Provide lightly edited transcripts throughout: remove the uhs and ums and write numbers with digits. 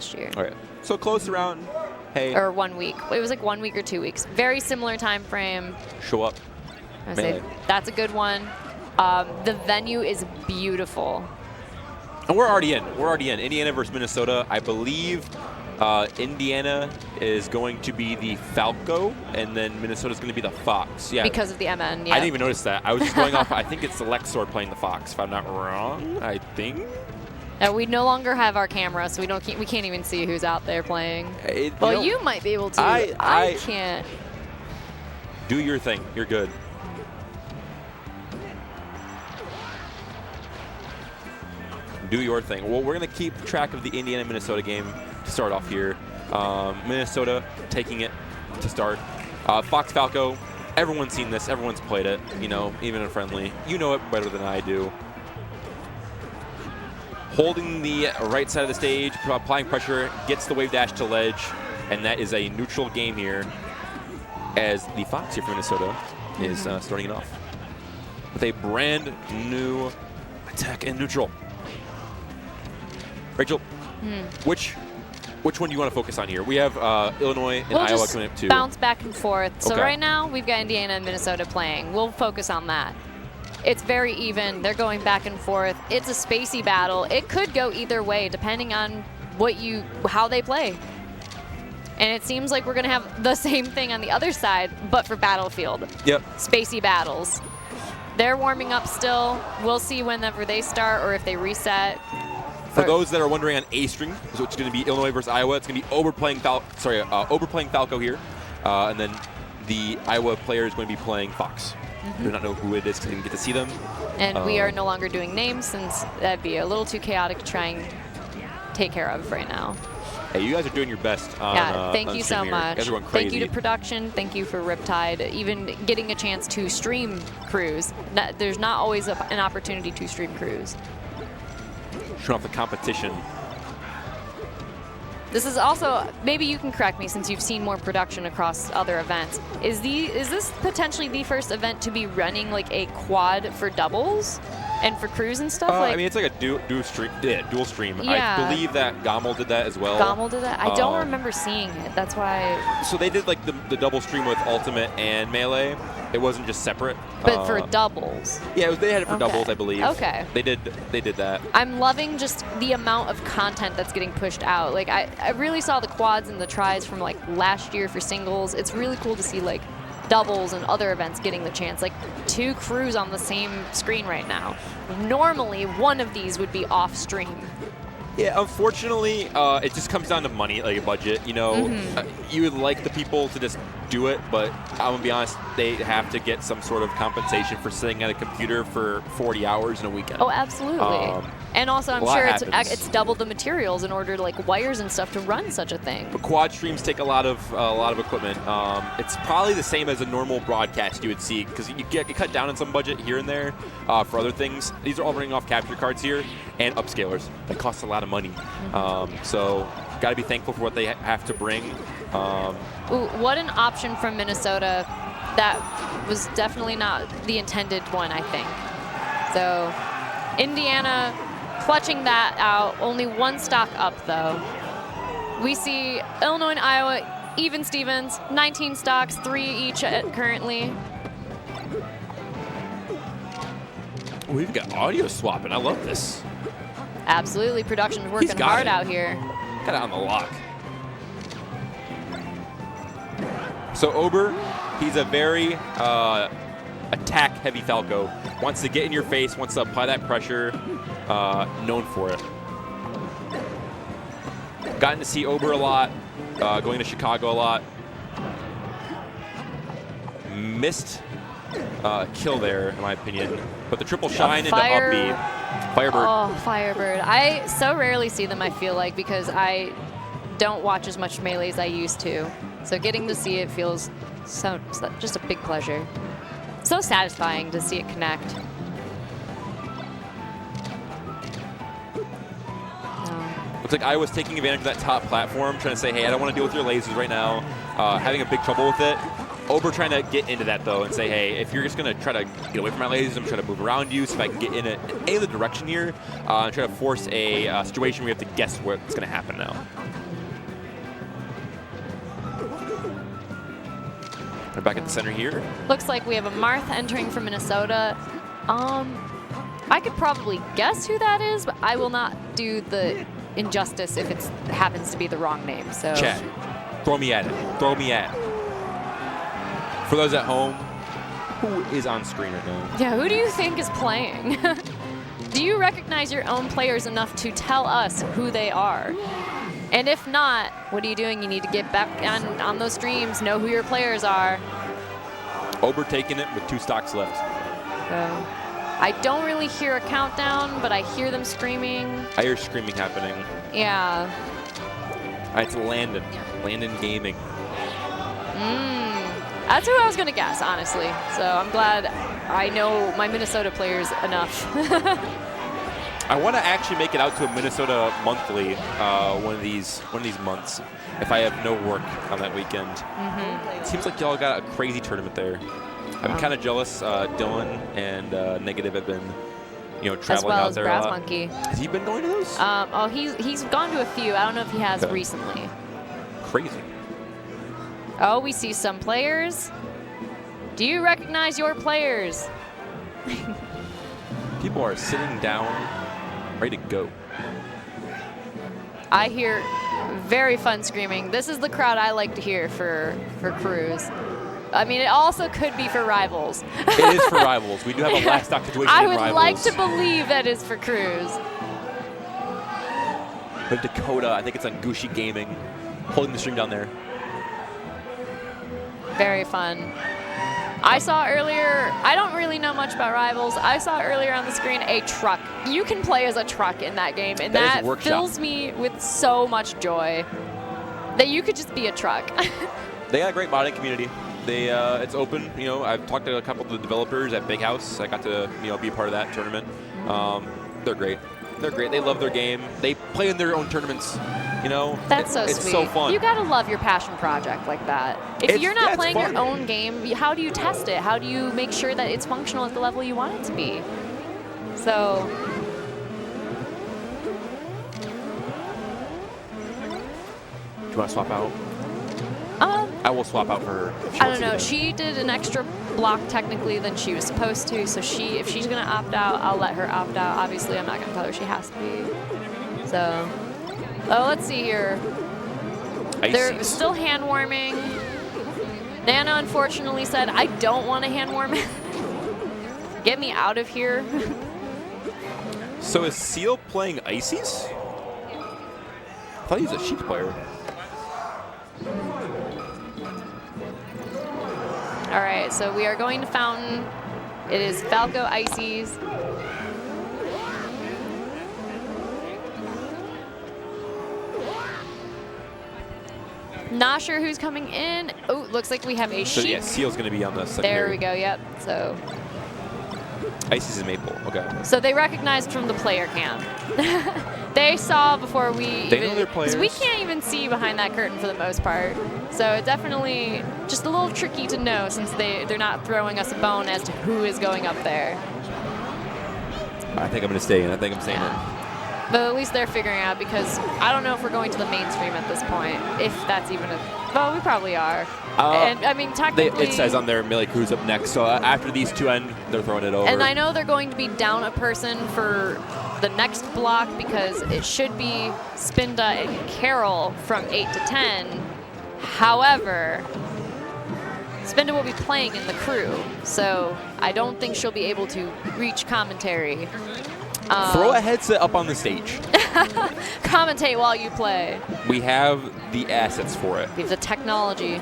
last year. All right. So close around, hey. Or 1 week. It was like 1 week or 2 weeks. Very similar time frame. Show up. I say that's a good one. The venue is beautiful. And we're already in. We're already in. Indiana versus Minnesota. I believe Indiana is going to be the Falco, and then Minnesota's going to be the Fox. Yeah. Because of the MN, yeah. I didn't even notice that. I was just going off. I think it's the Lexor playing the Fox, if I'm not wrong. I think. We no longer have our camera, so we can't even see who's out there playing. Well, you might be able to. I can't. Do your thing. You're good. Do your thing. Well, we're going to keep track of the Indiana-Minnesota game to start off here. Minnesota taking it to start. Fox Falco, everyone's seen this. Everyone's played it, you know, even in friendly. You know it better than I do. Holding the right side of the stage, applying pressure, gets the wave dash to ledge, and that is a neutral game here as the Fox here for Minnesota is starting it off with a brand new attack in neutral. Rachel, which one do you want to focus on here? We have Illinois and Iowa coming up too. Bounce back and forth. So right now we've got Indiana and Minnesota playing. We'll focus on that. It's very even. They're going back and forth. It's a spacey battle. It could go either way depending on how they play. And it seems like we're going to have the same thing on the other side, but for Battlefield. Yep. Spacey battles. They're warming up still. We'll see whenever they start or if they reset. For those that are wondering on A string, so it's going to be Illinois versus Iowa. It's going to be Ober playing Falco here, and then the Iowa player is going to be playing Fox. I do not know who it is because I didn't get to see them. And we are no longer doing names since that'd be a little too chaotic to try and take care of right now. Hey, you guys are doing your best. Thank you so much. You guys are going crazy. Thank you to production. Thank you for Riptide. Even getting a chance to stream crews. There's not always an opportunity to stream crews. Showing off the competition. This is also, maybe you can correct me since you've seen more production across other events. Is this potentially the first event to be running like a quad for doubles and for crews and stuff? I mean, it's like a dual stream. Yeah. I believe that Gommel did that as well. Gommel did that? I don't remember seeing it. That's why. So they did like the double stream with Ultimate and Melee. It wasn't just separate. But for doubles. Yeah, they had it for doubles, I believe. Okay. They did that. I'm loving just the amount of content that's getting pushed out. Like I really saw the quads and the tries from like last year for singles. It's really cool to see like doubles and other events getting the chance. Like 2 crews on the same screen right now. Normally one of these would be off stream. Yeah, unfortunately, it just comes down to money, like a budget. You know, you would like the people to just do it, but I'm gonna be honest, they have to get some sort of compensation for sitting at a computer for 40 hours in a weekend. Oh, absolutely. And also, I'm sure it's double the materials in order to like wires and stuff to run such a thing. But quad streams take a lot of equipment. It's probably the same as a normal broadcast you would see because you cut down on some budget here and there for other things. These are all running off capture cards here and upscalers. That costs a lot of money. So got to be thankful for what they have to bring. Ooh, what an option from Minnesota. That was definitely not the intended one, I think. So Indiana clutching that out. Only 1 stock up, though. We see Illinois and Iowa, even Stevens, 19 stocks, 3 each currently. We've got audio swapping. I love this. Absolutely. Production's working hard out here. Got it on the lock. So Ober, he's a very attack-heavy Falco. Wants to get in your face, wants to apply that pressure, known for it. Gotten to see Ober a lot, going to Chicago a lot. Missed kill there, in my opinion. But the triple shine into up B. Firebird. Oh, Firebird. I so rarely see them, I feel like, because I don't watch as much Melee as I used to. So getting to see it feels just a big pleasure. So satisfying to see it connect. Looks like Iowa's taking advantage of that top platform, trying to say, hey, I don't want to deal with your lasers right now. Having a big trouble with it. Ober trying to get into that, though, and say, hey, if you're just going to try to get away from my lasers, I'm trying to move around you, so if I can get in any other direction here, and try to force a situation where we have to guess what's going to happen now. We're back at the center here. Looks like we have a Marth entering from Minnesota. I could probably guess who that is, but I will not do the injustice if it happens to be the wrong name. So Chat, throw me at it. Throw me at it. For those at home, who is on screen right now? Yeah, who do you think is playing? Do you recognize your own players enough to tell us who they are? And if not, what are you doing? You need to get back on those streams, know who your players are. Ober taking it with 2 stocks left. I don't really hear a countdown, but I hear them screaming. I hear screaming happening. Yeah. All right, it's Landon. Landon Gaming. That's who I was going to guess, honestly. So I'm glad I know my Minnesota players enough. I want to actually make it out to a Minnesota monthly one of these months if I have no work on that weekend. It seems like y'all got a crazy tournament there. I'm kind of jealous. Dylan and Negative have been, traveling out there a lot. As well as Brass Monkey. Has he been going to those? He's gone to a few. I don't know if he has recently. Crazy. Oh, we see some players. Do you recognize your players? People are sitting down, ready to go. I hear very fun screaming. This is the crowd I like to hear for Cruz. I mean, it also could be for Rivals. It is for Rivals. We do have a last stock situation I in would Rivals. like to believe that is for Cruz. But Dakota, I think it's on Gucci Gaming, holding the stream down there. Very fun. I saw earlier, I don't really know much about Rivals. I saw earlier on the screen a truck. You can play as a truck in that game, and that fills me with so much joy that you could just be a truck. They got a great modding community. It's open. I've talked to a couple of the developers at Big House. I got to be a part of that tournament. They're great. They're great. They love their game. They play in their own tournaments. That's so sweet. It's so fun. You gotta love your passion project like that. If you're not playing your own game, how do you test it? How do you make sure that it's functional at the level you want it to be? So. Do you want to swap out? I will swap out for her. I don't know. She did an extra block technically than she was supposed to, so if she's gonna opt out, I'll let her opt out. Obviously, I'm not gonna tell her she has to be. So, let's see here. They're still hand warming. Nana unfortunately said, "I don't want to hand warm it. Get me out of here." So is Seal playing Ices? I thought he was a Sheik player. All right, so we are going to Fountain. It is Falco Ices. Not sure who's coming in. Oh, looks like we have a Sheik. So yeah, Seal's going to be on the secondary. There we go, yep. So Ices and Maple, okay. So they recognized from the player cam. They saw before we They know their players. We can't even see behind that curtain for the most part. So it definitely just a little tricky to know since they're not throwing us a bone as to who is going up there. I think I'm going to stay in. I think I'm staying in. But at least they're figuring out because I don't know if we're going to the mainstream at this point. If that's even well, we probably are. And I mean, technically, it says on there Millie Cruz up next. So after these two end, they're throwing it over. And I know they're going to be down a person for the next block because it should be Spinda and Carol from 8 to 10. However, Spinda will be playing in the crew, so I don't think she'll be able to reach commentary. Throw a headset up on the stage. Commentate while you play. We have the assets for it. We have the technology.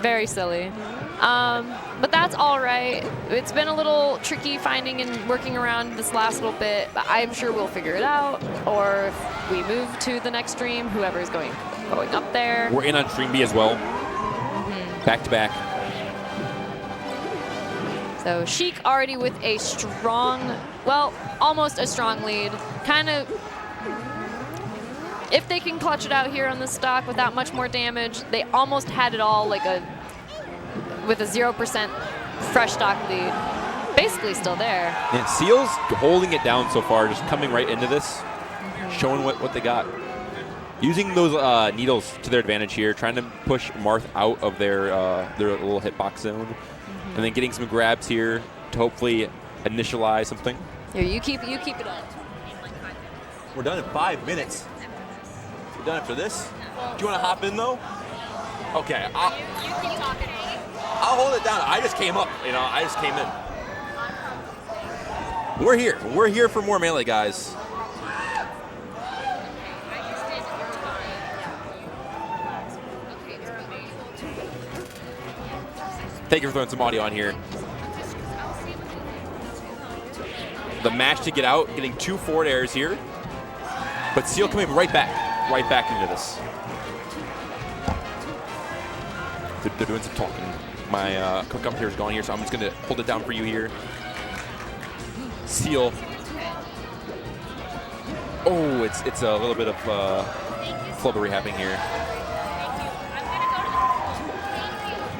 Very silly. But that's all right. It's been a little tricky finding and working around this last little bit, but I'm sure we'll figure it out. Or if we move to the next stream, whoever is going up there. We're in on Stream B as well. Back to back. So Sheik already with a strong, well, almost a strong lead. Kind of, if they can clutch it out here on the stock without much more damage, they almost had it all like a with a 0% fresh stock lead. Basically still there. And Seal's holding it down so far, just coming right into this, showing what they got. Using those needles to their advantage here, trying to push Marth out of their little hitbox zone, and then getting some grabs here to hopefully initialize something. Here, you keep it up. We're done in 5 minutes. We're done after this. Do you want to hop in though? Okay, You keep talking. I'll hold it down. I just came up, I just came in. We're here. We're here for more Melee, guys. Thank you for throwing some audio on here. The mash to get out, getting 2 forward airs here. But Seal coming right back into this. They're doing some talking. My cook up here is gone here, so I'm just going to hold it down for you here. Seal. Oh, it's a little bit of flubbery happening here.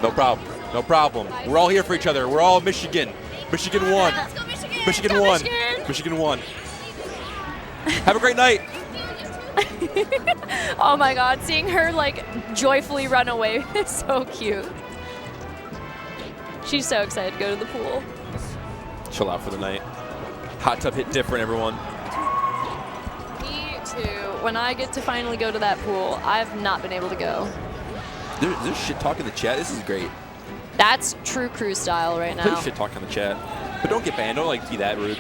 No problem. No problem. We're all here for each other. We're all Michigan. Michigan won. Let's go Michigan. Michigan won. Michigan won. Have a great night. Oh my God, seeing her like joyfully run away is so cute. She's so excited to go to the pool. Chill out for the night. Hot tub hit different, everyone. Me too. When I get to finally go to that pool, I've not been able to go. There's shit talk in the chat. This is great. That's true crew style right now. Please shit talk in the chat. But don't get banned. Don't like be that rude.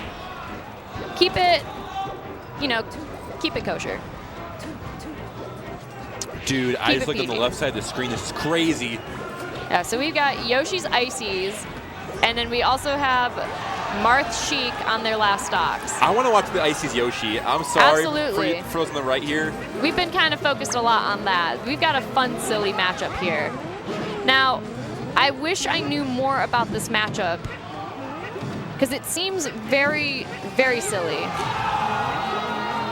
Keep it, keep it kosher. Dude, I just it looked on the PG. left side of the screen. This is crazy. Yeah, so we've got Yoshi's Ices, and then we also have Marth Sheik on their last stocks. I want to watch the Icy's Yoshi. I'm sorry Absolutely. for those on the right here. We've been kind of focused a lot on that. We've got a fun, silly matchup here. Now, I wish I knew more about this matchup because it seems very, very silly.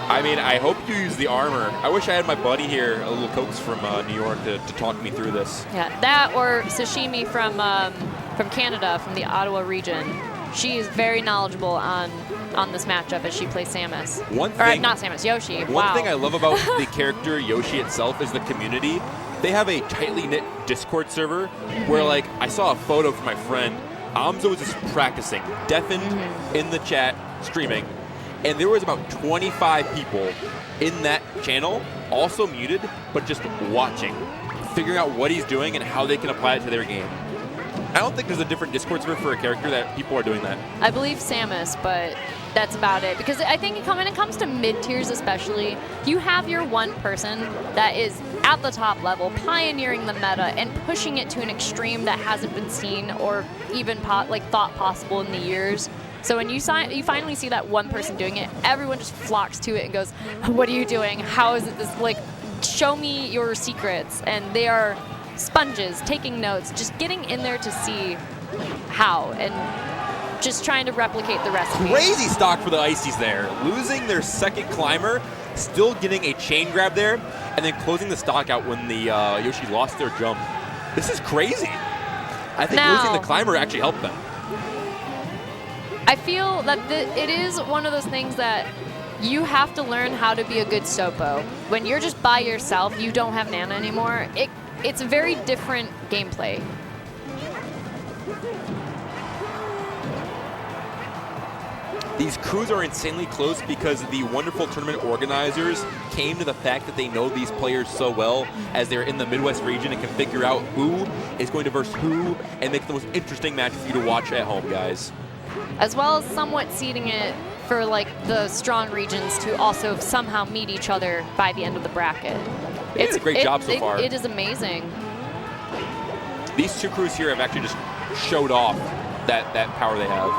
I mean, I hope you use the armor. I wish I had my buddy here, a little Cokes from New York, to talk me through this. Yeah, that or Sashimi from Canada, from the Ottawa region. She is very knowledgeable on this matchup as she plays Samus. Not Samus, Yoshi. One thing I love about the character Yoshi itself is the community. They have a tightly knit Discord server where, like, I saw a photo from my friend. Amzo was just practicing, deafened in the chat, streaming. And there was about 25 people in that channel, also muted, but just watching, figuring out what he's doing and how they can apply it to their game. I don't think there's a different Discord server for a character that people are doing that. I believe Samus, but that's about it. Because I think when it comes to mid-tiers especially, you have your one person that is at the top level, pioneering the meta and pushing it to an extreme that hasn't been seen or even thought possible in the years. So when you finally see that one person doing it, everyone just flocks to it and goes, what are you doing? How is it this, like, show me your secrets. And they are sponges, taking notes, just getting in there to see how and just trying to replicate the recipe. Crazy stock for the Icies there. Losing their second climber, still getting a chain grab there, and then closing the stock out when the Yoshi lost their jump. This is crazy. I think losing the climber actually helped them. I feel that it is one of those things that you have to learn how to be a good Sopo. When you're just by yourself, you don't have Nana anymore, it's a very different gameplay. These crews are insanely close because the wonderful tournament organizers came to the fact that they know these players so well as they're in the Midwest region and can figure out who is going to verse who and make the most interesting match for you to watch at home, guys. As well as somewhat seeding it for like the strong regions to also somehow meet each other by the end of the bracket. It's a great job so far. It is amazing. These two crews here have actually just showed off that power they have.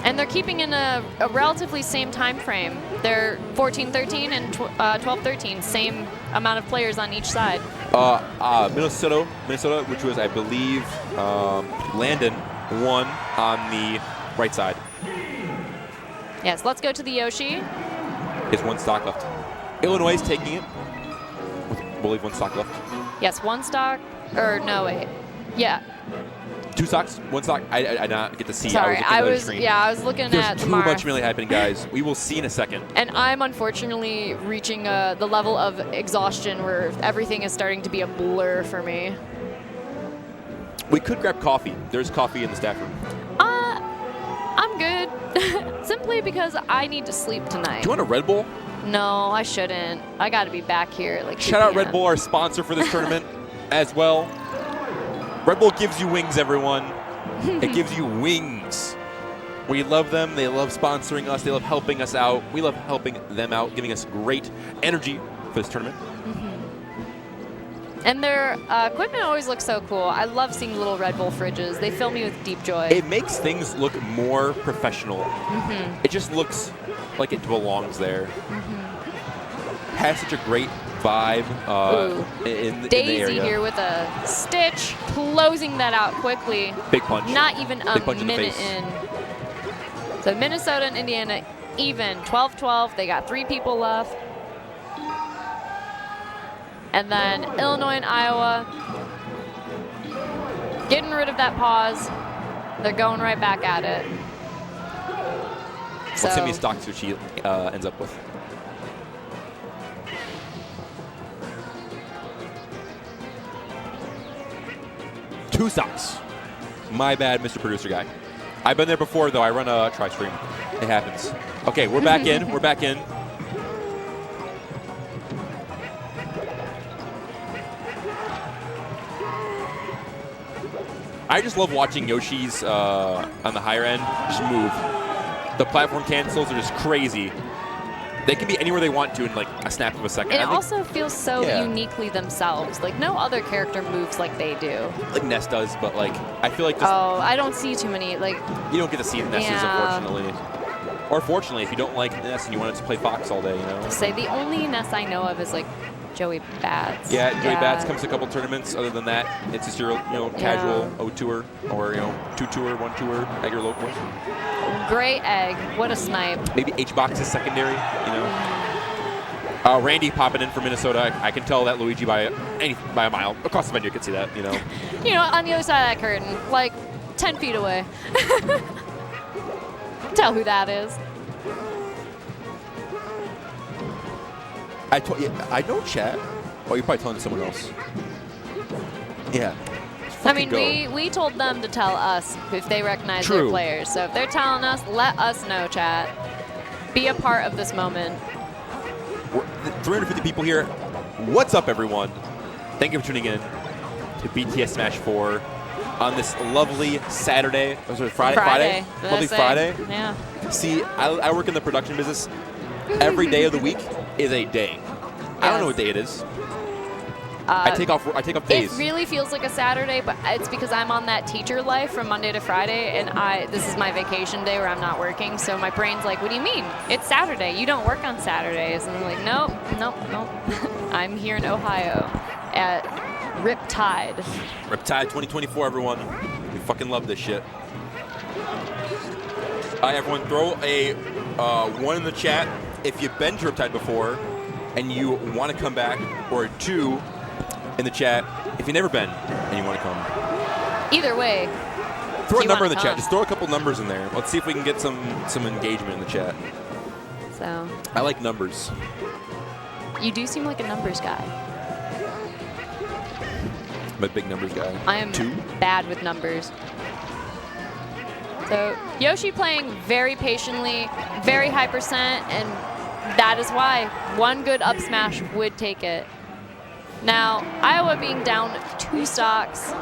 And they're keeping in a relatively same time frame. They're 14-13 and 12-13, same amount of players on each side. Minnesota, which was, I believe, Landon, won on the right side. Yes, let's go to the Yoshi. Is one stock left. Illinois is taking it. I believe one stock left. Yes, one stock, or no, wait. Yeah. 2 stocks, 1 stock. I not get to see. Sorry, I was looking I was looking There's at too Mars. much melee happening, guys. We will see in a second. And I'm unfortunately reaching the level of exhaustion where everything is starting to be a blur for me. We could grab coffee. There's coffee in the staff room. I'm good. Simply because I need to sleep tonight. Do you want a Red Bull? No, I shouldn't. I got to be back here at like 2 Shout out p.m. Red Bull, our sponsor for this tournament as well. Red Bull gives you wings, everyone. It gives you wings. We love them. They love sponsoring us. They love helping us out. We love helping them out, giving us great energy for this tournament. And their equipment always looks so cool. I love seeing little Red Bull fridges. They fill me with deep joy. It makes things look more professional. It just looks like it belongs there. Has such a great vibe in the area. Daisy here with a stitch, closing that out quickly. Big punch. Not even a Big punch in the minute face. in. So Minnesota and Indiana even, 12-12. They got 3 people left. And then Illinois and Iowa getting rid of that pause. They're going right back at it. So, Let's see how many stocks she ends up with. Two stocks. My bad, Mr. Producer Guy. I've been there before, though. I run a tri-stream. It happens. Okay, we're back in. We're back in. I just love watching Yoshi's on the higher end just move. The platform cancels are just crazy. They can be anywhere they want to in like a snap of a second. And it also feels so uniquely themselves. Like no other character moves like they do. Like Ness does, but like I feel like just I don't see too many like. You don't get to see Nesses, unfortunately. Or fortunately, if you don't like Ness and you want to play Fox all day, you know. Say the only Ness I know of is like Joey Bats. Yeah, Joey Bats comes to a couple tournaments. Other than that, it's just your casual O tour or 2 tour, 1 tour at your local. Great egg. What a snipe. Maybe H-Box is secondary, you know. Randy popping in for Minnesota. I can tell that Luigi by a mile. Across the venue, you can see that, you know. You know, on the other side of that curtain, like 10 feet away. Tell who that is. I know chat. Oh, you're probably telling someone else. Yeah. I mean, we told them to tell us if they recognize their players. So if they're telling us, let us know, chat. Be a part of this moment. We're 350 people here. What's up, everyone? Thank you for tuning in to BTS Smash 4 on this lovely Saturday. Was it Friday? Lovely Friday. Yeah. See, I work in the production business. Every day of the week is a day. I don't know what day it is. I take off days. It really feels like a Saturday, but it's because I'm on that teacher life from Monday to Friday, and this is my vacation day where I'm not working. So my brain's like, "What do you mean? It's Saturday. You don't work on Saturdays." And I'm like, "Nope. I'm here in Ohio at Riptide." Riptide 2024, everyone. We fucking love this shit. Everyone, throw a 1 in the chat if you've been to Riptide before and you want to come back, or 2 in the chat if you've never been and you want to come. Either way. Throw a number in the chat. Just throw a couple numbers in there. Let's see if we can get some engagement in the chat. So. I like numbers. You do seem like a numbers guy. I'm a big numbers guy. I am 2? Bad with numbers. So Yoshi playing very patiently, very high percent, and that is why 1 good up smash would take it. Now, Iowa being down 2 stocks,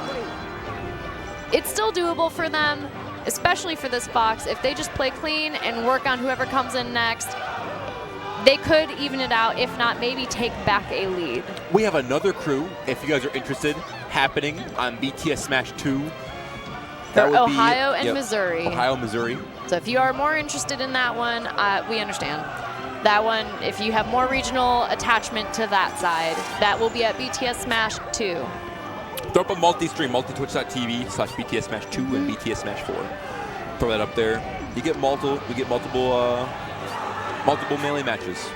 it's still doable for them, especially for this box. If they just play clean and work on whoever comes in next, they could even it out, if not maybe take back a lead. We have another crew, if you guys are interested, happening on BTS Smash 2. For Ohio and Missouri. Ohio, Missouri. So if you are more interested in that one, we understand. That one, if you have more regional attachment to that side, that will be at BTS Smash 2. Throw up a multi-stream, multitwitch.tv/BTS Smash 2 and BTS Smash 4. Throw that up there. We get multiple melee matches.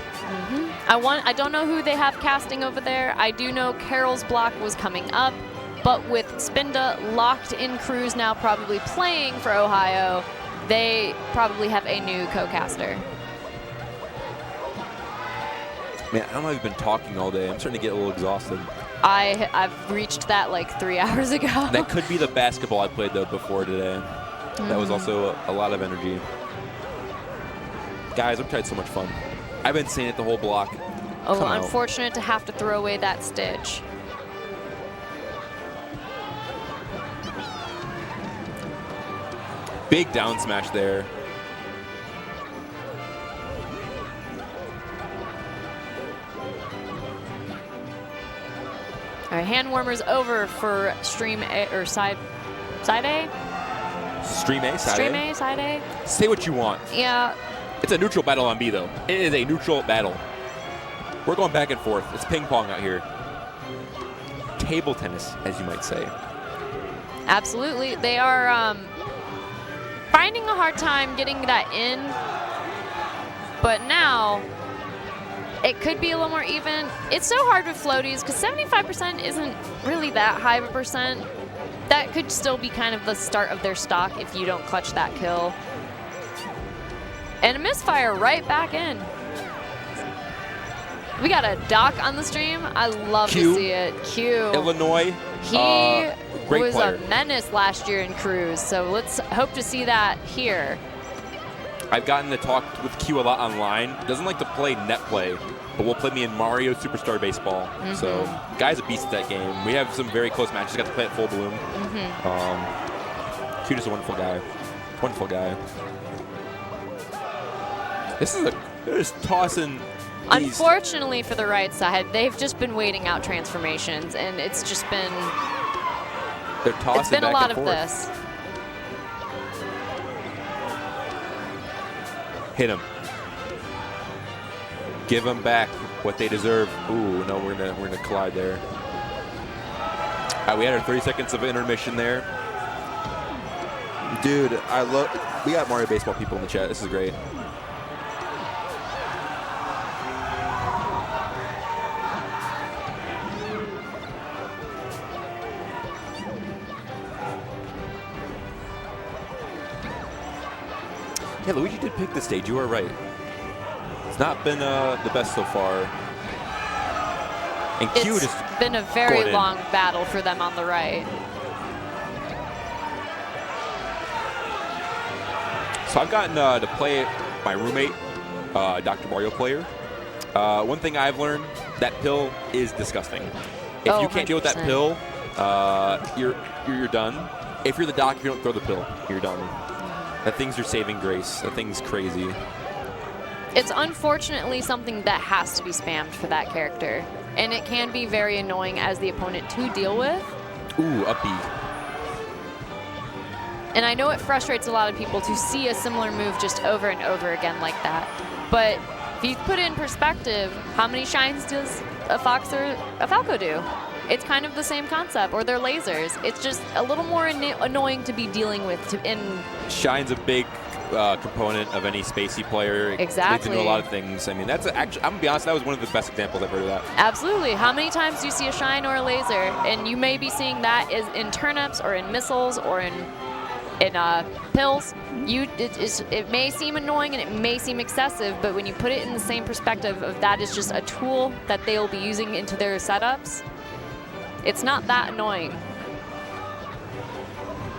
I don't know who they have casting over there. I do know Carol's block was coming up. but with Spinda locked in crews now probably playing for Ohio, they probably have a new co-caster. Man, I don't know if I've been talking all day. I'm starting to get a little exhausted. I've reached that like 3 hours ago. That could be the basketball I played, though, before today. That was also a lot of energy. Guys, I've tried so much fun. I've been saying it the whole block. Oh, well, unfortunate to have to throw away that stitch. Big down smash there. All right, hand warmers over for stream A or side A. Stream A, side Stream A. A, side A. Say what you want. Yeah. It's a neutral battle on B, though. It is a neutral battle. We're going back and forth. It's ping pong out here. Table tennis, as you might say. Absolutely. They are finding a hard time getting that in, but now it could be a little more even. It's so hard with floaties because 75% isn't really that high of a percent. That could still be kind of the start of their stock if you don't clutch that kill. And a misfire right back in. We got a Doc on the stream. I love Q. to see it. Q. Illinois. He great was player. a menace last year in Cruise, so let's hope to see that here. I've gotten to talk with Q a lot online. Doesn't like to play net play, but will play me in Mario Superstar Baseball. So, guy's a beast at that game. We have some very close matches. Got to play at full bloom. Q is a wonderful guy. Wonderful guy. They're just tossing. Unfortunately for the right side, they've just been waiting out transformations, and it's just been They're tossing it's been back a lot and of forth. this. Hit him. Give them back what they deserve. Ooh, no, we're gonna collide there. All right, we had our 30 seconds of intermission there. Dude, we got Mario Baseball people in the chat. This is great. Yeah, Luigi did pick the stage. You are right. It's not been the best so far. And Q It's just been a very going in. long battle for them on the right. So I've gotten to play my roommate, Dr. Mario player. One thing I've learned, that pill is disgusting. If you can't deal with that 100%. pill, you're done. If you're the doc, if you don't throw the pill, you're done. That thing's your saving grace. That thing's crazy. It's unfortunately something that has to be spammed for that character, and it can be very annoying as the opponent to deal with. Ooh, up B. And I know it frustrates a lot of people to see a similar move just over and over again like that. But if you put it in perspective, how many shines does a Fox or a Falco do? It's kind of the same concept, or they're lasers. It's just a little more annoying to be dealing with. Shine's a big component of any spacey player. Exactly. They do a lot of things. I mean, that's actually, I'm gonna be honest, that was one of the best examples I've heard of that. Absolutely. How many times do you see a shine or a laser? And you may be seeing that in turnips or in missiles or in pills. It may seem annoying and it may seem excessive, but when you put it in the same perspective of that is just a tool that they will be using into their setups, it's not that annoying.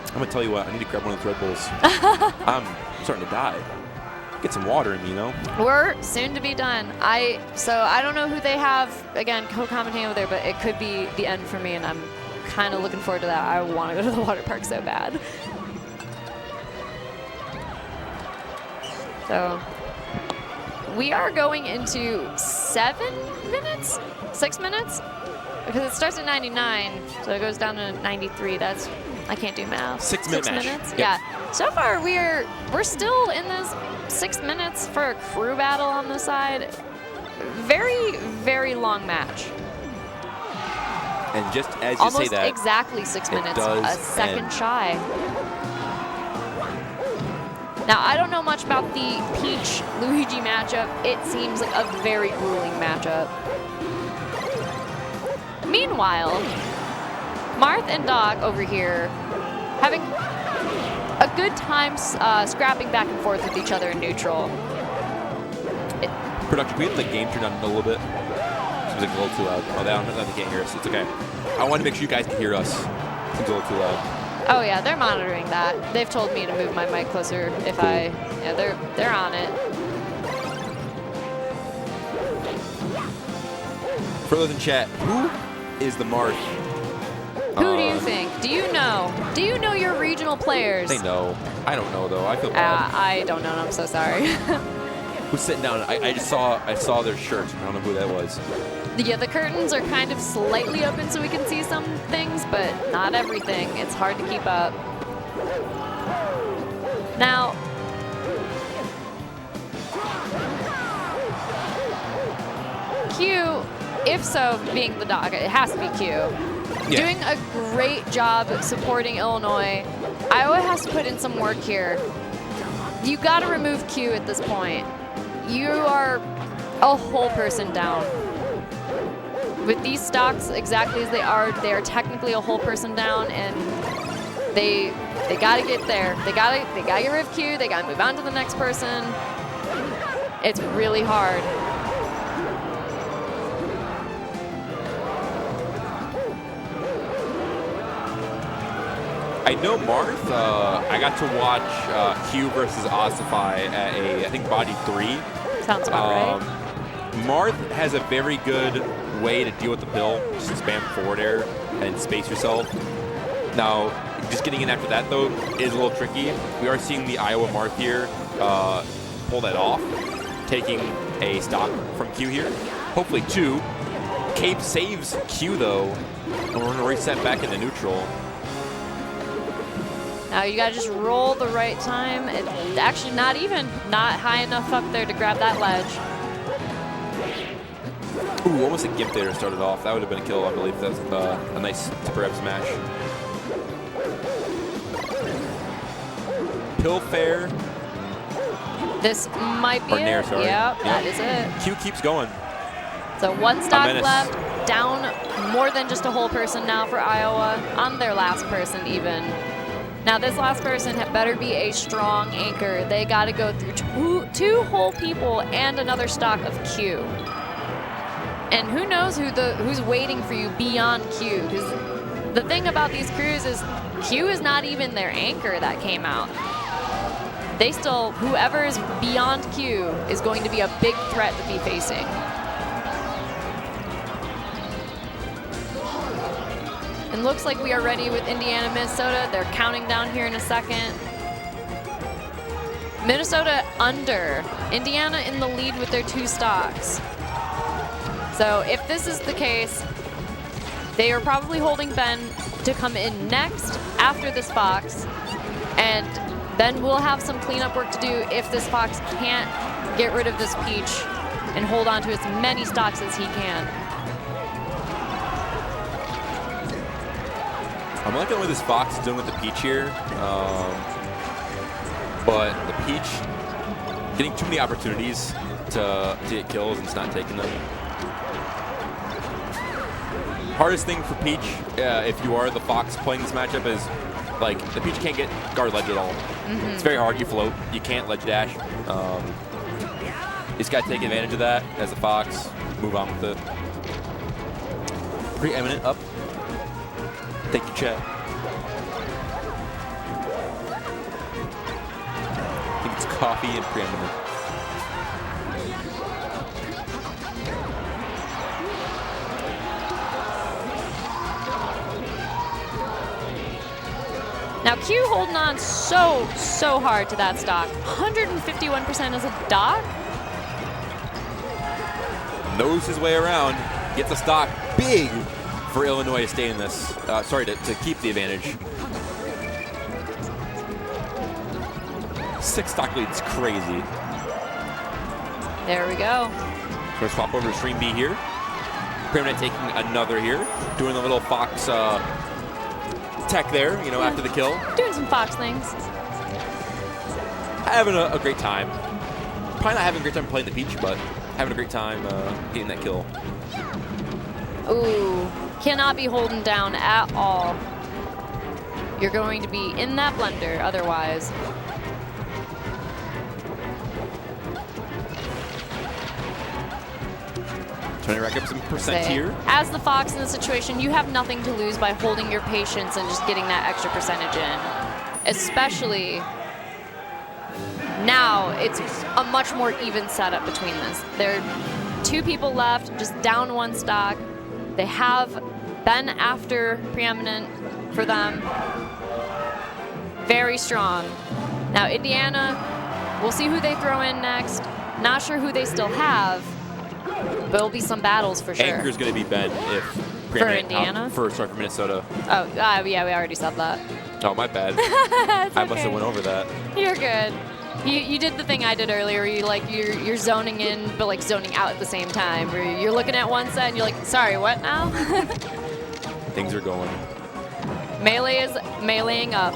I'm gonna tell you what, I need to grab one of those Red Bulls. I'm starting to die. Get some water in me, you know? We're soon to be done. So I don't know who they have, again, co-commentating over there, but it could be the end for me, and I'm kind of looking forward to that. I want to go to the water park so bad. So we are going into 6 minutes? Because it starts at 99, so it goes down to 93. I can't do math. 6 minute match. Minutes? Yep. Yeah. So far, we're still in this 6 minutes for a crew battle on the side. Very, very long match. And just as you Almost say that, exactly 6 minutes. does A second end. shy. Now, I don't know much about the Peach-Luigi matchup. It seems like a very grueling matchup. Meanwhile, Marth and Doc over here having a good time scrapping back and forth with each other in neutral. Production, can we have the game turned down a little bit? Seems like a little too loud. Oh, they can't hear us. It's okay. I want to make sure you guys can hear us. Seems a little too loud. Oh yeah, they're monitoring that. They've told me to move my mic closer if cool. yeah, they're on it. For those in chat, who is the Marth? Who do you think? Do you know? Do you know your regional players? They know. I don't know though. I feel bad. I don't know. I'm so sorry. Who's sitting down? I just saw their shirt. I don't know who that was. Yeah, the curtains are kind of slightly open so we can see some things, but not everything. It's hard to keep up. Now, Q, if so, being the dog, it has to be Q. Yeah. Doing a great job supporting Illinois. Iowa has to put in some work here. You got to remove Q at this point. You are a whole person down. With these stocks exactly as they are technically a whole person down, and they got to get there. They got to get rid of Q. They got to move on to the next person. It's really hard. I know Marth. I got to watch Q versus Ossify at I think Body 3. Sounds about right. Marth has a very good way to deal with the pill. Just spam forward air and space yourself. Now, just getting in after that, though, is a little tricky. We are seeing the Iowa Marth here pull that off, taking a stock from Q here. Hopefully 2. Cape saves Q, though, and we're going to reset back into neutral. Now you gotta just roll the right time. It's actually not high enough up there to grab that ledge. Ooh, almost a gimp there to start it off. That would have been a kill, I believe. That's a nice super smash. Pill fair. This might be it. Nair, sorry. Yep, that is it. Q keeps going. So 1 stock left, down more than just a whole person now for Iowa, on their last person even. Now this last person better be a strong anchor. They got to go through two whole people and another stock of Q. And who knows who's waiting for you beyond Q? Because the thing about these crews is Q is not even their anchor that came out. They still, whoever is beyond Q is going to be a big threat to be facing. And looks like we are ready with Indiana, Minnesota. They're counting down here in a second. Minnesota under. Indiana in the lead with their 2 stocks. So if this is the case, they are probably holding Ben to come in next after this Fox. And then we'll have some cleanup work to do if this Fox can't get rid of this Peach and hold on to as many stocks as he can. I'm liking what this Fox is doing with the Peach here. But the Peach getting too many opportunities to get kills and it's not taking them. Hardest thing for Peach, if you are the Fox playing this matchup, is like the Peach can't get guard ledge at all. Mm-hmm. It's very hard. You float. You can't ledge dash. You just got to take advantage of that as a Fox. Move on with it. Preeminent up. Take your chat. I think it's coffee and preeminent. Now Q holding on so hard to that stock. 151% as a dock. Knows his way around. Gets a stock big for Illinois to stay in this. To keep the advantage. 6 stock leads, crazy. There we go. So let's swap over to Stream B here. Preeminent taking another here. Doing the little Fox tech there, you know, after the kill. Doing some Fox things. Having a great time. Probably not having a great time playing the Peach, but having a great time getting that kill. Ooh. Cannot be holding down at all. You're going to be in that blender otherwise. Trying to rack up some percent here. As the Fox in this situation, you have nothing to lose by holding your patience and just getting that extra percentage in. Especially now, it's a much more even setup between this. There are 2 people left, just down 1 stock. They have been after preeminent for them. Very strong. Now, Indiana, we'll see who they throw in next. Not sure who they still have. But there'll be some battles for sure. Anchor's going to be Ben if for Indiana? For Minnesota. Oh, yeah, we already said that. Oh, my bad. I must have went over that. You're good. You did the thing I did earlier where you're zoning in but like zoning out at the same time. Where you're looking at one set and you're like, sorry, what now? Things are going. Melee is meleeing up.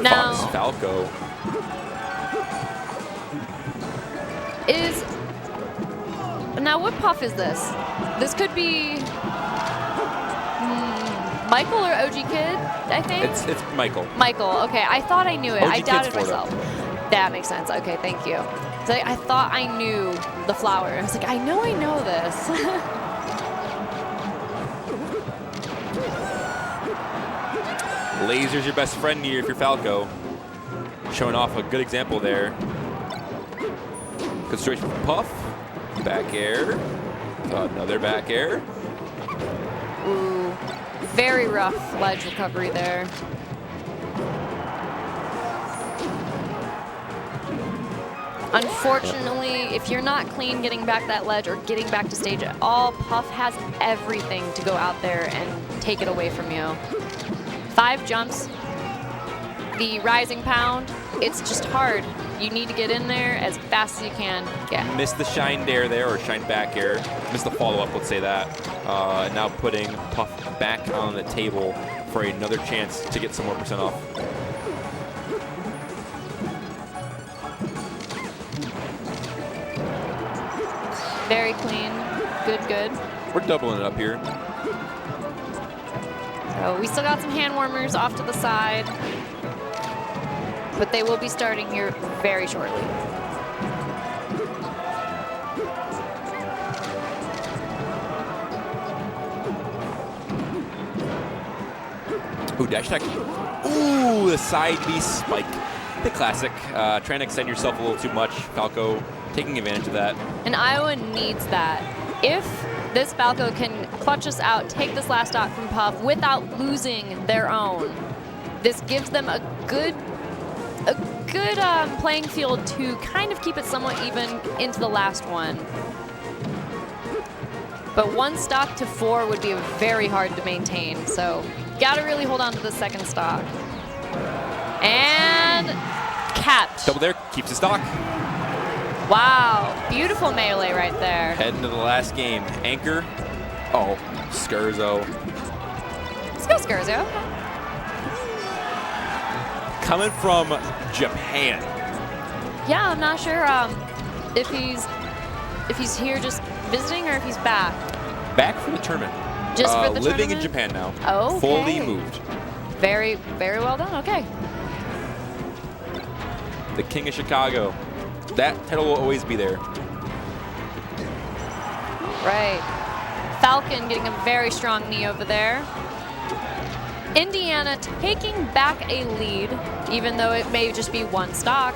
Now, Fox Falco. Now what puff is this? This could be Michael or OG Kid, I think? It's Michael. Michael, okay. I thought I knew it. OG I doubted Kid's myself. That makes sense. Okay, thank you. So I thought I knew the flower. I was like, I know this. Laser's your best friend here if you're Falco. Showing off a good example there. Good situation for Puff. Back air. Another back air. Ooh, very rough ledge recovery there. Unfortunately, if you're not clean getting back that ledge or getting back to stage at all, Puff has everything to go out there and take it away from you. 5 jumps, the rising pound, it's just hard. You need to get in there as fast as you can. Yeah. Missed the shine dare there, or shine back air. Missed the follow-up, let's say that. Now putting Puff back on the table for another chance to get some more percent off. Very clean. Good. We're doubling it up here. So we still got some hand warmers off to the side, but they will be starting here very shortly. Ooh, dash attack. Ooh, the side B spike. The classic. Trying to extend yourself a little too much. Falco taking advantage of that. And Iowa needs that. If this Falco can clutch us out, take this last stock from Puff without losing their own, this gives them a good playing field to kind of keep it somewhat even into the last one. But 1 stock to 4 would be very hard to maintain, so gotta really hold on to the second stock. And catch. Double there, keeps the stock. Wow, beautiful melee right there. Heading to the last game. Anchor. Oh, Scherzo. Let's go, Scherzo. Coming from Japan. Yeah, I'm not sure if he's here just visiting or if he's back. Back from the tournament. Just for the living tournament? in Japan now. Oh, okay. Fully moved. Very, very well done. Okay. The King of Chicago. That title will always be there. Right. Falcon getting a very strong knee over there. Indiana taking back a lead, even though it may just be 1 stock.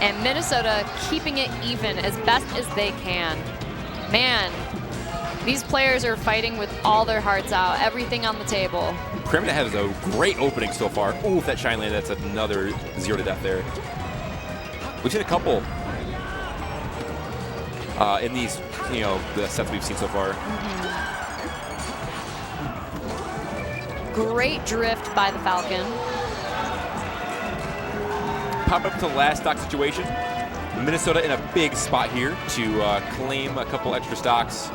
And Minnesota keeping it even as best as they can. Man, these players are fighting with all their hearts out, everything on the table. Preeminent has a great opening so far. Ooh, if that shine landed, that's another 0 to death there. We've seen a couple in these, the sets we've seen so far. Great drift by the Falcon. Pop up to the last stock situation. Minnesota in a big spot here to claim a couple extra stocks.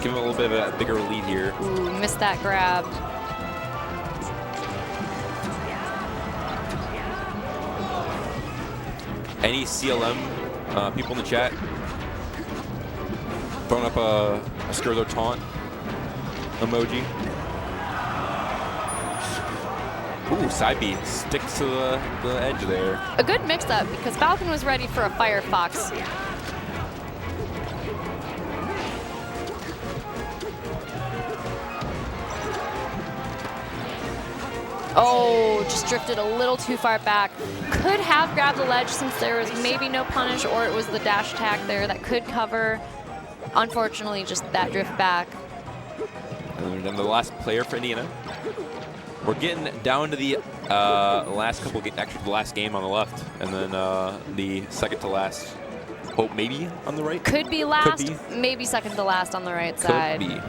Give him a little bit of a bigger lead here. Ooh, missed that grab. Any CLM people in the chat? Throwing up a Skurzo taunt emoji. Ooh, side B sticks to the edge there. A good mix-up because Falcon was ready for a Firefox. Oh, just drifted a little too far back. Could have grabbed the ledge since there was maybe no punish, or it was the dash attack there that could cover. Unfortunately, just that drift back. And then the last player for Indiana. We're getting down to the last couple, actually the last game on the left, and then the second to last. Hope maybe on the right. Could be last, Could be. maybe second to last on the right Could side. be.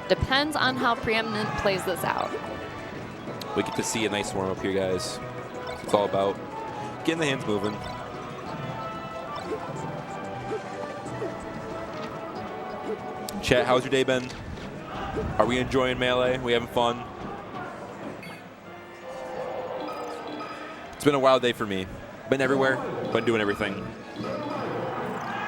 Depends on how Preeminent plays this out. We get to see a nice warm up here, guys. It's all about getting the hands moving. Chat, how's your day been? Are we enjoying Melee? We having fun? It's been a wild day for me. Been everywhere, been doing everything.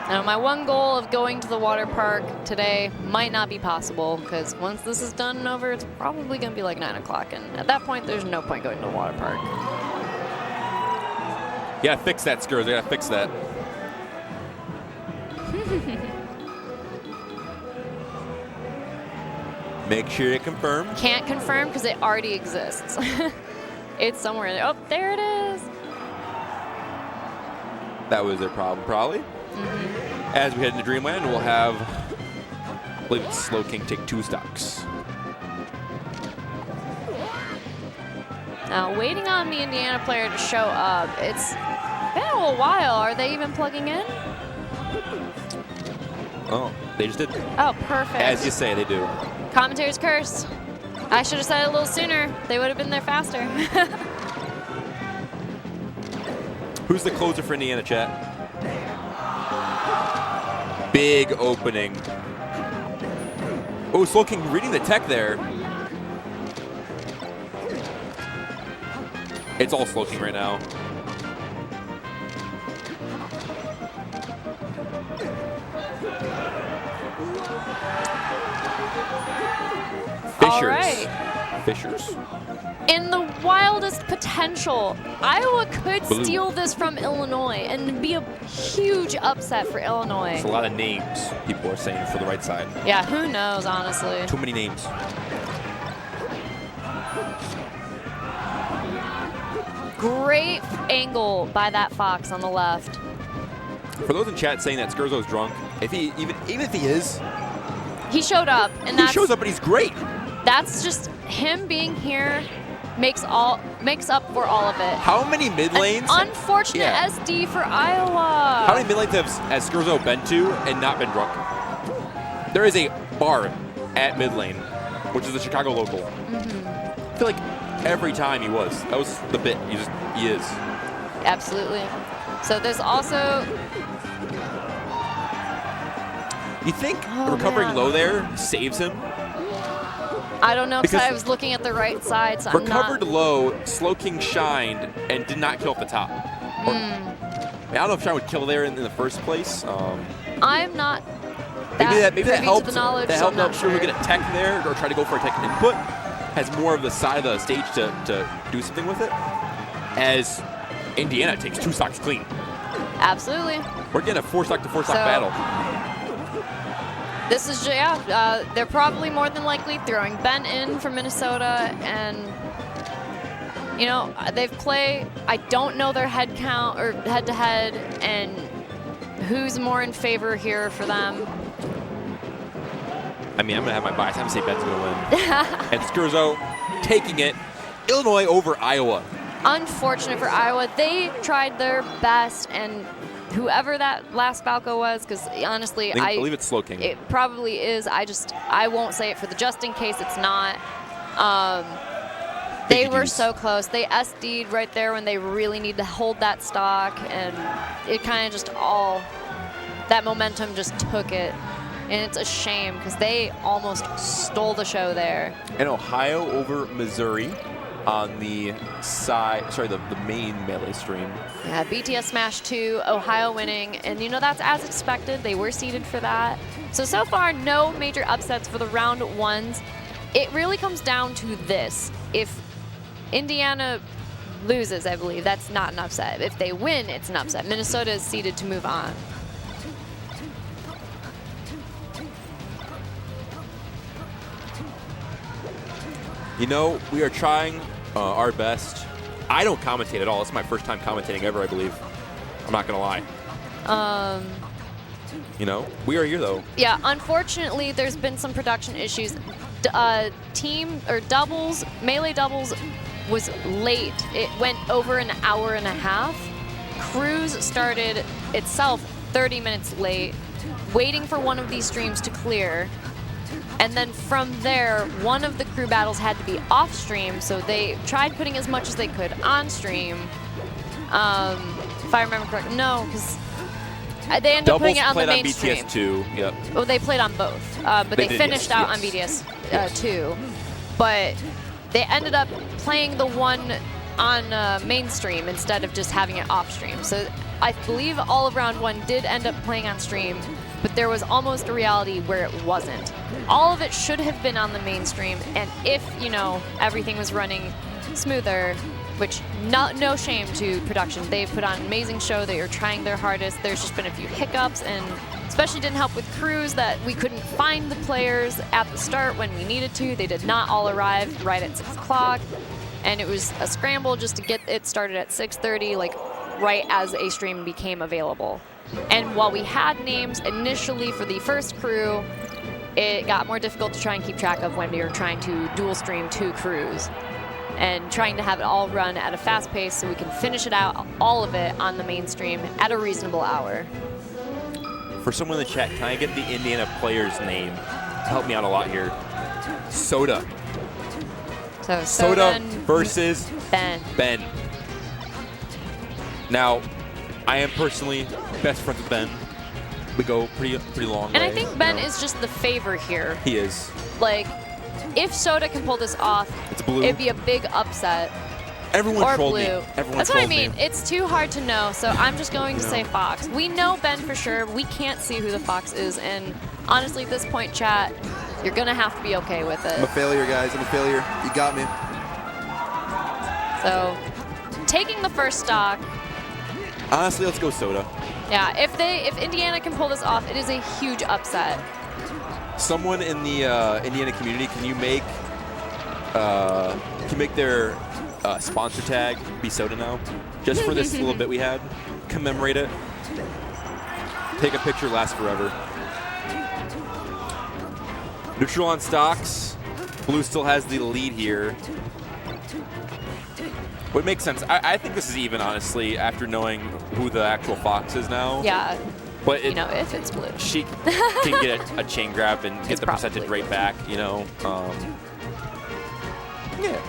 Now, my one goal of going to the water park today might not be possible because once this is done and over, it's probably going to be like 9 o'clock. And at that point, there's no point going to the water park. You gotta fix that, Skurs. You gotta fix that. Make sure you confirm. Can't confirm because it already exists. It's somewhere there. Oh, there it is. That was their problem, probably. As we head into Dreamland, we'll have, I believe it's Slow King take 2 stocks. Now, waiting on the Indiana player to show up. It's been a little while. Are they even plugging in? Oh, they just did. Oh, perfect. As you say, they do. Commentator's curse. I should have said it a little sooner. They would have been there faster. Who's the closer for Indiana, chat? Big opening. Oh, Slow King reading the tech there. It's all Slow King right now. Fishers. All right. Fishers. In the wildest potential, Iowa could Blue. steal this from Illinois and be a huge upset for Illinois. It's a lot of names people are saying for the right side. Yeah, who knows, honestly. Too many names. Great angle by that Fox on the left. For those in chat saying that Skurzo's drunk, if he even if he is, He showed up, and he that's shows up and he's great. that's just him being here makes up for all of it. How many mid lanes? An unfortunate Yeah. SD for Iowa. How many mid lanes has Skurzo been to and not been drunk? There is a bar at mid lane, which is a Chicago local. I feel like every time he was. That was the bit. He is. Absolutely. So there's also You think Oh, recovering man. low there saves him? I don't know because Because I was looking at the right side, so I'm Recovered not. low, Slow King shined, and did not kill at the top. Or- I don't know if Shine would kill there in the first place. I'm not. Maybe that privy helped. To the knowledge, That so I'm helped not Skurzo sure. get a tech there, or try to go for a tech input. Has more of the side of the stage to do something with it. As Indiana takes 2 stocks clean. Absolutely. We're getting a 4 stock to 4 stock So- battle. This is they're probably more than likely throwing Ben in from Minnesota, and you know they've played. I don't know their head count or head to head, and who's more in favor here for them. I mean, I'm gonna have my bias. I'm gonna say Ben's gonna win. And Skurzo taking it. Illinois over Iowa. Unfortunate for Iowa. They tried their best, and whoever that last Falco was, because honestly, I believe it's Slow King. it probably is. I won't say it for the just in case it's not. They were so close. They SD'd right there when they really need to hold that stock, and it kind of just that momentum just took it. And it's a shame because they almost stole the show there. And Ohio over Missouri. on the side, sorry, the main Melee stream. Yeah, BTS Smash 2, Ohio winning, and you know, that's as expected. They were seeded for that. So far, no major upsets for the round ones. It really comes down to this. If Indiana loses, I believe, that's not an upset. If they win, it's an upset. Minnesota is seeded to move on. You know, we are trying our best. I don't commentate at all. It's my first time commentating ever, I believe. I'm not going to lie. You know, we are here, though. Yeah, unfortunately, there's been some production issues. Team or doubles, Melee doubles was late. It went over an hour and a half. Cruise started itself 30 minutes late, waiting for one of these streams to clear. And then from there, one of the crew battles had to be off stream, so they tried putting as much as they could on stream. If I remember correctly, no, because they ended up putting it on the main stream. Doubles played on BTS 2, yep. Well, they played on both, but they finished out on BTS 2. But they ended up playing the one on mainstream instead of just having it off stream. So I believe all of round one did end up playing on stream, but there was almost a reality where it wasn't. All of it should have been on the mainstream, and if, you know, everything was running smoother, which no shame to production. They've put on an amazing show. They are trying their hardest. There's just been a few hiccups, and especially didn't help with crews that we couldn't find the players at the start when we needed to. They did not all arrive right at 6 o'clock, and it was a scramble just to get it started at 6:30, like right as a stream became available. And while we had names initially for the first crew, it got more difficult to try and keep track of when we were trying to dual stream 2 crews and trying to have it all run at a fast pace so we can finish it out, all of it, on the mainstream at a reasonable hour. For someone in the chat, can I get the Indiana player's name? Help me out a lot here. Soda. So Soda versus Ben. Now, I am personally best friends with Ben. We go pretty long And way, I think Ben is just the favor here. He is. Like, if Soda can pull this off, it's blue. It'd be a big upset. Everyone or trolled blue. me. Everyone That's what I trolled mean. me. It's too hard to know, so I'm just going to say Fox. We know Ben for sure. We can't see who the Fox is, and honestly, at this point, chat, you're going to have to be okay with it. I'm a failure, guys. I'm a failure. You got me. So, taking the first stock. Honestly, let's go Soda. Yeah, if Indiana can pull this off, it is a huge upset. Someone in the Indiana community, can you make their sponsor tag be Soda now? Just for this little bit we had. Commemorate it. Take a picture, lasts forever. Neutral on stocks. Blue still has the lead here. Would make sense. I think this is even, honestly, after knowing who the actual Fox is now. Yeah. But you know, if it's blue. She can get a chain grab and get the percentage right back, you know. Yeah.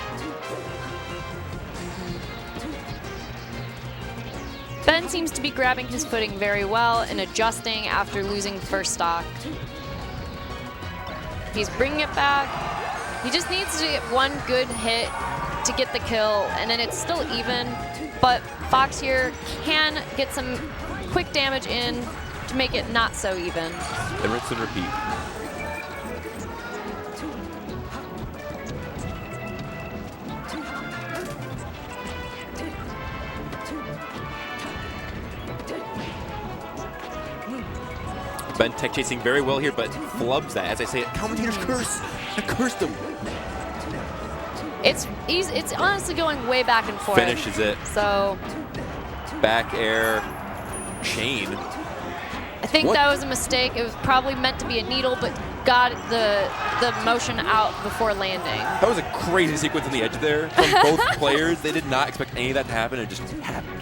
Ben seems to be grabbing his footing very well and adjusting after losing first stock. He's bringing it back. He just needs to get one good hit to get the kill, and then it's still even. But Fox here can get some quick damage in to make it not so even. And rinse and repeat. Ben tech chasing very well here, but flubs that. As I say, commentator's curse. I cursed him. It's honestly going way back and forth. Finishes it. So back air chain. I think that was a mistake. It was probably meant to be a needle, but got the motion out before landing. That was a crazy sequence on the edge there from both players. They did not expect any of that to happen. It just happened.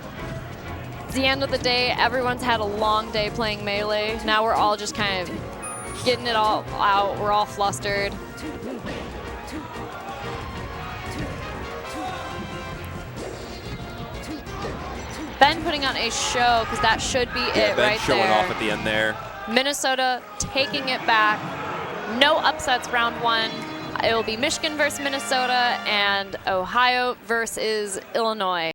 At the end of the day, everyone's had a long day playing Melee. Now we're all just kind of getting it all out. We're all flustered. Ben putting on a show, because that should be it right there. Ben showing off at the end there. Minnesota taking it back. No upsets round one. It will be Michigan versus Minnesota and Ohio versus Illinois.